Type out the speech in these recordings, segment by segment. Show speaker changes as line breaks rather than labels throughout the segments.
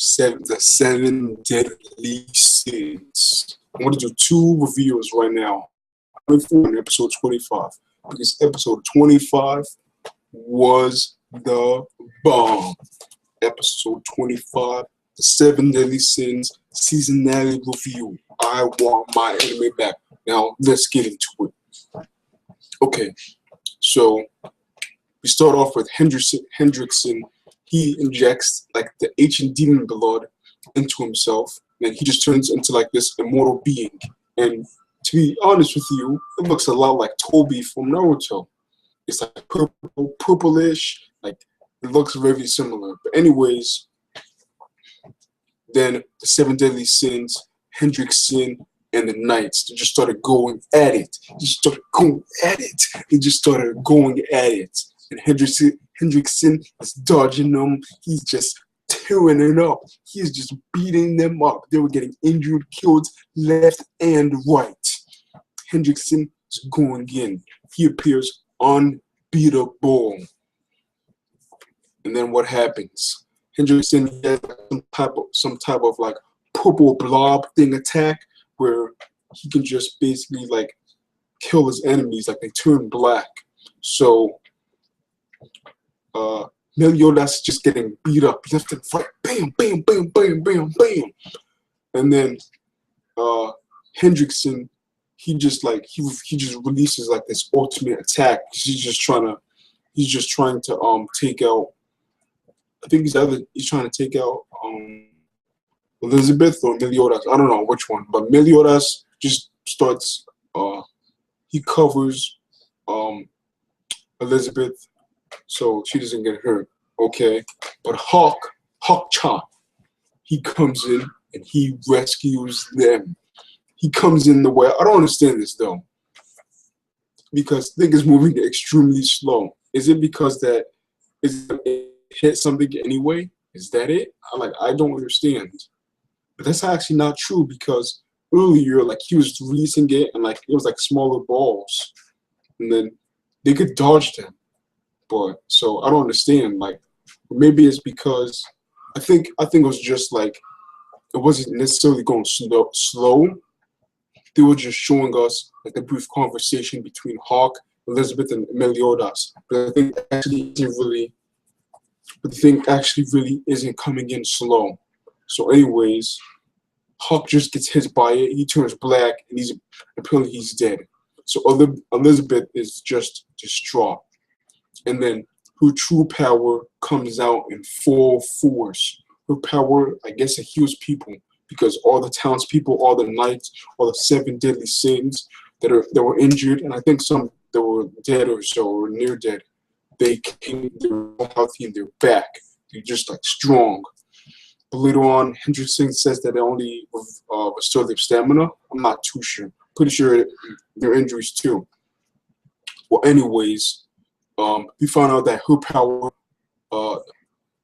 the seven deadly sins. I'm going to do 2 reviews right now. 24 and episode 25. Because episode 25 was the bomb. Episode 25, the 7 deadly sins seasonality review. I want my anime back. Now let's get into it. Okay, so we start off with Hendrickson. He injects like the ancient demon blood into himself, and he just turns into like this immortal being. And to be honest with you, it looks a lot like Toby from Naruto. It's like purplish, like it looks very similar. But anyways, then the 7 deadly sins, Hendrickson and the Knights, they just started going at it. They just started going at it. And Hendrickson is dodging them. He's just tearing it up. He's just beating them up. They were getting injured, killed left and right. Hendrickson is going in. He appears unbeatable. And then what happens? Hendrickson has some type of like purple blob thing attack where he can just basically like kill his enemies, like they turn black. So Meliodas just getting beat up left and right, bam, bam, bam, bam, bam, bam. And then Hendrickson, he just releases like this ultimate attack. He's just trying to take out, I think he's trying to take out Elizabeth or Meliodas. I don't know which one, but Meliodas just starts he covers Elizabeth so she doesn't get hurt. Okay, but Hawk-chan, he comes in and he rescues them. He comes in the way. I don't understand this though, because thing is moving extremely slow. Is it because that it hit something anyway? Is that it? I don't understand. But that's actually not true, because earlier like he was releasing it and like it was like smaller balls, and then they could dodge them. But so I don't understand. Like maybe it's because I think it was just like it wasn't necessarily going slow. They were just showing us like a brief conversation between Hawk, Elizabeth, and Meliodas. But I think the thing actually really isn't coming in slow. So anyways, Hawk just gets hit by it. He turns black, and apparently he's dead. So Elizabeth is just distraught. And then her true power comes out in full force. Her power, I guess, it heals people, because all the townspeople, all the knights, all the 7 deadly sins that were injured, and I think some that were dead or so, or near dead, they were healthy and they're back. They're just like strong. But later on, Hendrickson says that they only restore their stamina. I'm not too sure. Pretty sure their injuries too. Well, anyways, we found out that her power,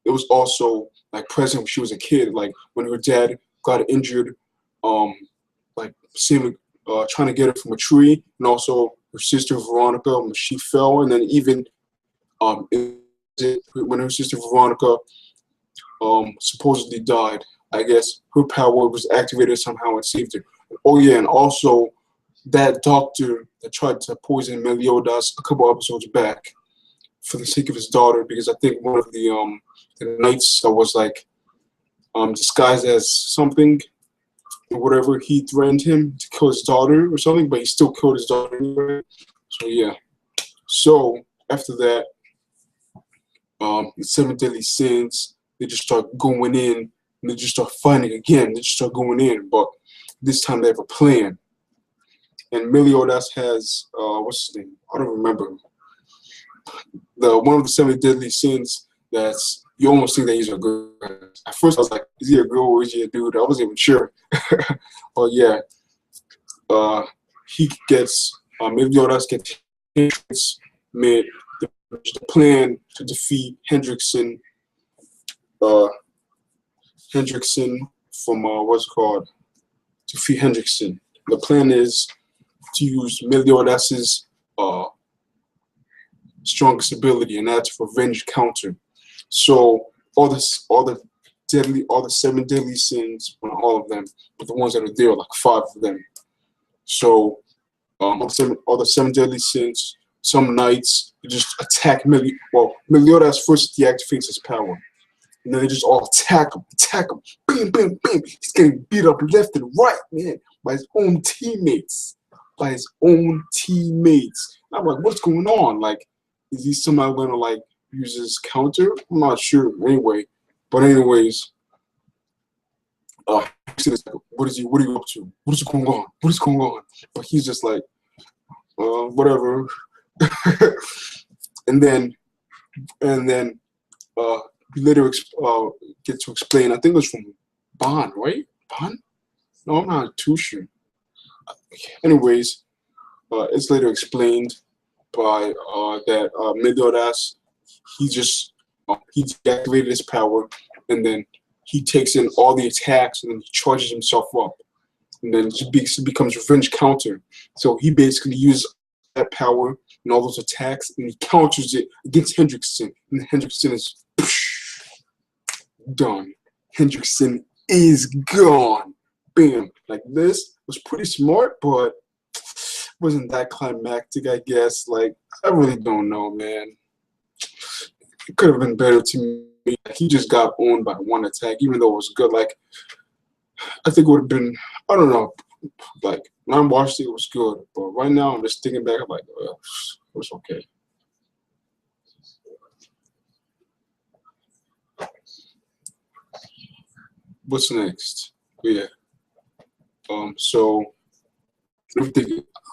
it was also like present when she was a kid. Like when her dad got injured, like trying to get her from a tree, and also her sister Veronica when she fell, and then even when her sister Veronica supposedly died, I guess her power was activated somehow and saved her. Oh yeah, and also that doctor that tried to poison Meliodas a couple episodes back for the sake of his daughter, because I think one of the knights that was like disguised as something or whatever, he threatened him to kill his daughter or something, but he still killed his daughter anyway. So yeah. So after that, the 7 deadly sins, they just start going in, and they just start fighting again. They just start going in, but this time they have a plan. And Meliodas has what's his name? I don't remember. One of the 7 deadly sins that's you almost think that he's a girl. At first I was like, is he a girl or is he a dude? I wasn't even sure. But yeah, he gets Meliodas gets made the plan to defeat Hendrickson. Hendrickson from defeat Hendrickson. The plan is to use Meliodas's strongest ability, and that's revenge counter. So all the all the 7 deadly sins, not all of them, but the ones that are there, like 5 of them. So, all the 7 deadly sins, some nights, they just attack Meliodas first deactivates his power. And then they just all attack him, bam, bam, bam. He's getting beat up left and right, man, by his own teammates. And I'm like, what's going on? Like, is he somehow gonna like use his counter? I'm not sure. Anyway, but anyways, what are you up to? What is going on? What is going on? But he's just like, whatever. and then we later get to explain. I think it was from Bon, right? Bon? No, I'm not too sure. Anyways, it's later explained by that Meliodas, he deactivated his power, and then he takes in all the attacks, and then he charges himself up, and then it becomes revenge counter. So he basically uses that power and all those attacks, and he counters it against Hendrickson, and Hendrickson is done. Hendrickson is gone. Bam. Like, this was pretty smart, but wasn't that climactic, I guess. Like, I really don't know, man. It could have been better to me. He just got owned by one attack, even though it was good. Like, I think it would have been, I don't know. Like, when I watched it, it was good. But right now, I'm just thinking back, I'm like, it was okay. What's next? Yeah. So, I'm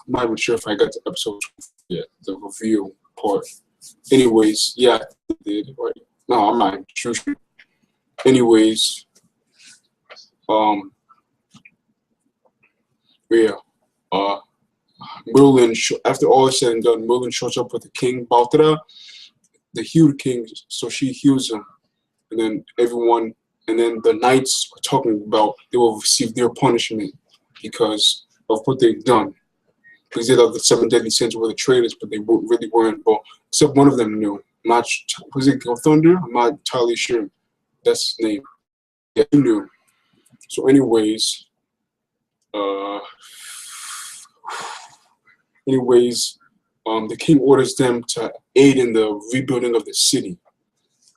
not even sure if I got to episode 2 yet, the review part. Anyways, yeah, I did. Right? No, I'm not sure. Anyways, yeah, Merlin, after all is said and done, Merlin shows up with the king, Baltara, the healed king, so she heals him. And then the knights are talking about they will receive their punishment because of what they've done. Because they thought the 7 deadly sins were the traitors, but they really weren't. Well, except one of them knew. Was it Thunder? I'm not entirely sure. That's his name. Yeah, he knew. So anyways, the king orders them to aid in the rebuilding of the city.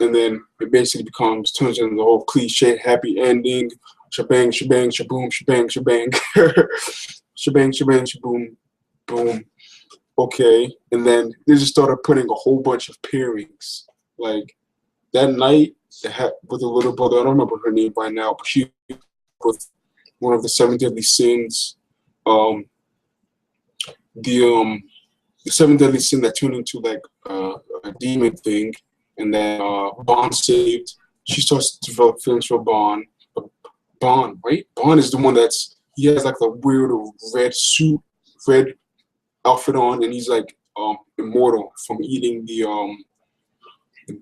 And then it basically turns into the whole cliche happy ending. Shebang, shebang, shaboom, shebang, shebang. Shebang, shebang, shaboom, boom. Okay. And then they just started putting a whole bunch of pairings. Like, that night, with the little brother, I don't remember her name by now, but she with one of the 7 deadly sins. The 7 deadly sin that turned into like a demon thing. And then Bond saved. She starts to develop feelings for Bond. But Bond, right? Bond is the one he has like the weird red suit, red outfit on, and he's like immortal from eating the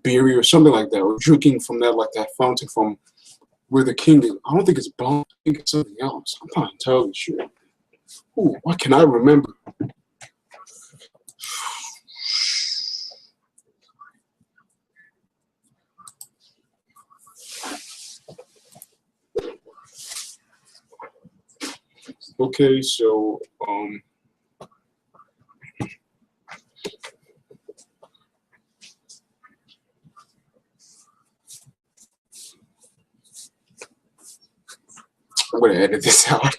berry or something like that, or drinking from that fountain from where the king is. I don't think it's Bond. I think it's something else. I'm not entirely sure. Ooh, what can I remember? Okay, so I'm gonna edit this out.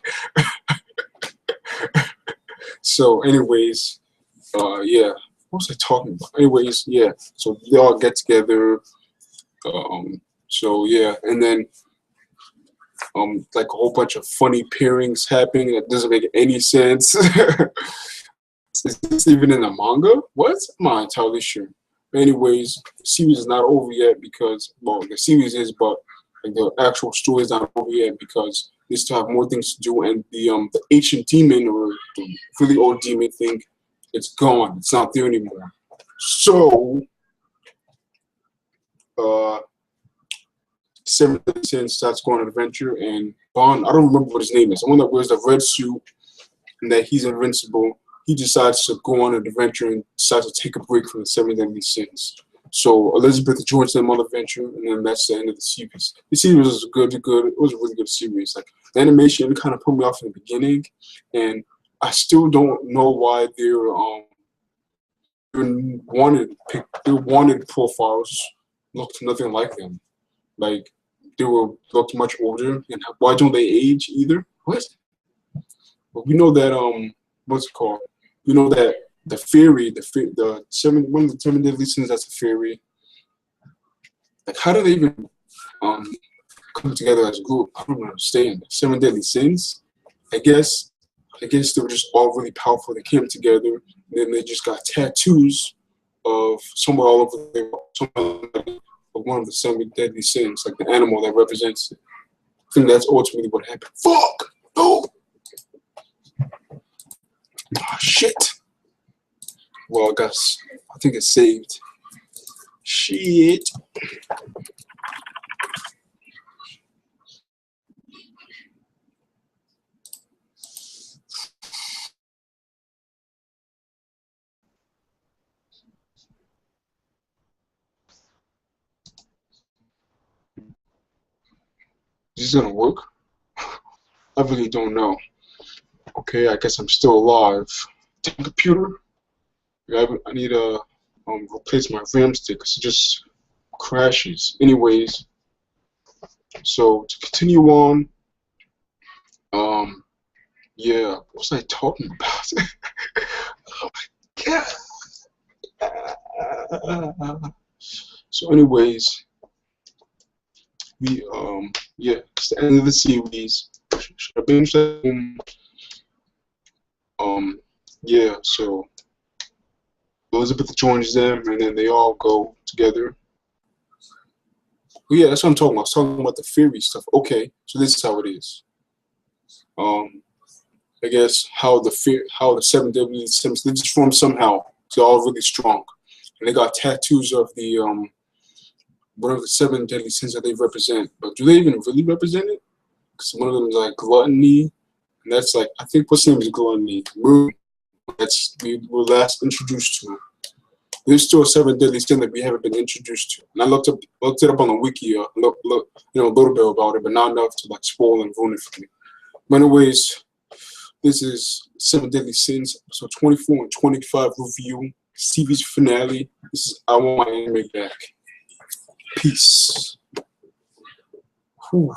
So anyways, yeah, what was I talking about? Anyways, yeah, so they all get together. So yeah, and then like a whole bunch of funny pairings happening that doesn't make any sense. Is this even in the manga? What? I'm not entirely sure. But anyways, the series is not over yet because, well, the series is, but like the actual story is not over yet because they still have more things to do. And the ancient demon, or the really old demon thing, it's gone. It's not there anymore. So, 7 Sins starts going on an adventure, and Bond, I don't remember what his name is, the one that wears the red suit and that he's invincible, he decides to go on an adventure and decides to take a break from the 7 deadly sins. So Elizabeth joins them on adventure, and then that's the end of the series. The series was good. It was a really good series. Like the animation kind of put me off in the beginning, and I still don't know why their wanted profiles looked nothing like them. Like they looked much older, and why don't they age either? What? But we know that what's it called? We know that the fairy, one of the 7 deadly sins, that's a fairy. Like how do they even come together as a group? I don't understand. 7 deadly sins. I guess they were just all really powerful. They came together, and then they just got tattoos of somewhere all over the of one of the 7 deadly sins, like the animal that represents it. I think that's ultimately what happened. Fuck! No! Ah, shit. Well, I think it's saved. Shit. Is this gonna work? I really don't know. Okay, I guess I'm still alive. Computer? I need to replace my RAM stick because it just crashes. Anyways, so to continue on, yeah, what was I talking about? Oh my god. So anyways, yeah, it's the end of the series. Should I binge that? Yeah, so Elizabeth joins them, and then they all go together. But yeah, that's what I'm talking about. I was talking about the fairy stuff. Okay, so this is how it is. I guess how the 7 deadly sins, they just formed somehow. They're all really strong, and they got tattoos of the one of the 7 deadly sins that they represent. But do they even really represent it? Because one of them is like gluttony, and that's like, I think what's name is gluttony. That's we were last introduced to. There's still a 7 deadly sin that we haven't been introduced to. And I looked it up on the wiki, look, a little bit about it, but not enough to like spoil and ruin it for me. But anyways, this is 7 Deadly Sins, episode 24 and 25 review, series finale. This is I Want My Anime Back. Peace. Whew.